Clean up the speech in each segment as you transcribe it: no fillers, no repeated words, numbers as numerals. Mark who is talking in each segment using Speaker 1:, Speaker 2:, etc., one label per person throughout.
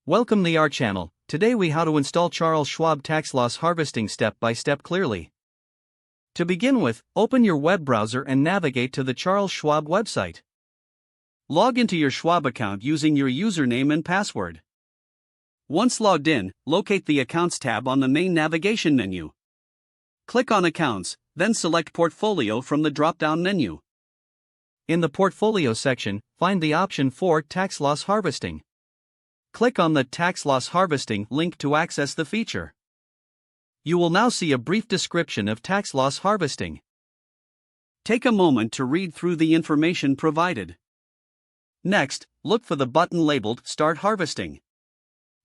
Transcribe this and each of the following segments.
Speaker 1: Welcome to our channel. Today we how to install Charles Schwab tax loss harvesting step by step clearly. To begin with, open your web browser and navigate to the Charles Schwab website. Log into your Schwab account using your username and password. Once logged in, locate the Accounts tab on the main navigation menu. Click on Accounts, then select Portfolio from the drop-down menu. In the Portfolio section, find the option for Tax Loss Harvesting. Click on the Tax Loss Harvesting link to access the feature. You will now see a brief description of tax loss harvesting. Take a moment to read through the information provided. Next, look for the button labeled Start Harvesting.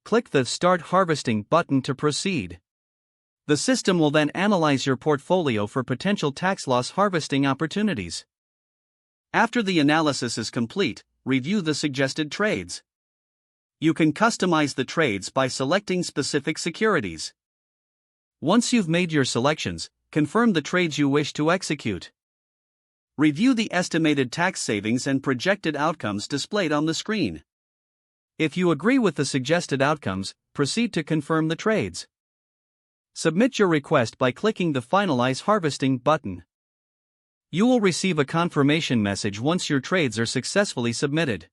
Speaker 1: Click the Start Harvesting button to proceed. The system will then analyze your portfolio for potential tax loss harvesting opportunities. After the analysis is complete, review the suggested trades. You can customize the trades by selecting specific securities. Once you've made your selections, confirm the trades you wish to execute. Review the estimated tax savings and projected outcomes displayed on the screen. If you agree with the suggested outcomes, proceed to confirm the trades. Submit your request by clicking the Finalize Harvesting button. You will receive a confirmation message once your trades are successfully submitted.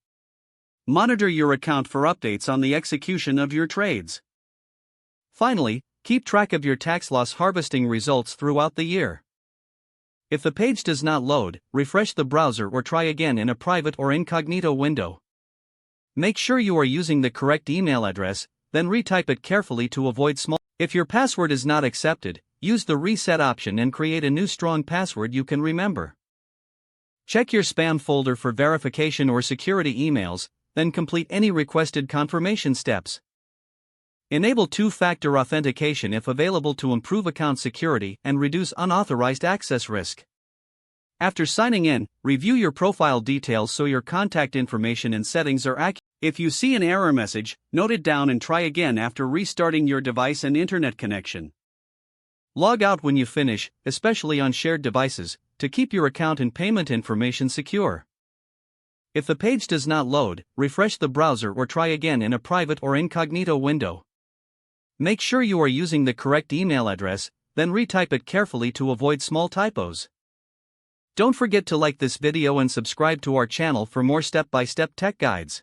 Speaker 1: Monitor your account for updates on the execution of your trades. Finally, keep track of your tax loss harvesting results throughout the year. If the page does not load, refresh the browser or try again in a private or incognito window. Make sure you are using the correct email address, then retype it carefully to avoid small. If your password is not accepted, use the reset option and create a new strong password you can remember. Check your spam folder for verification or security emails, then complete any requested confirmation steps. Enable two-factor authentication if available to improve account security and reduce unauthorized access risk. After signing in, review your profile details so your contact information and settings are accurate. If you see an error message, note it down and try again after restarting your device and internet connection. Log out when you finish, especially on shared devices, to keep your account and payment information secure. If the page does not load, refresh the browser or try again in a private or incognito window. Make sure you are using the correct email address, then retype it carefully to avoid small typos. Don't forget to like this video and subscribe to our channel for more step-by-step tech guides.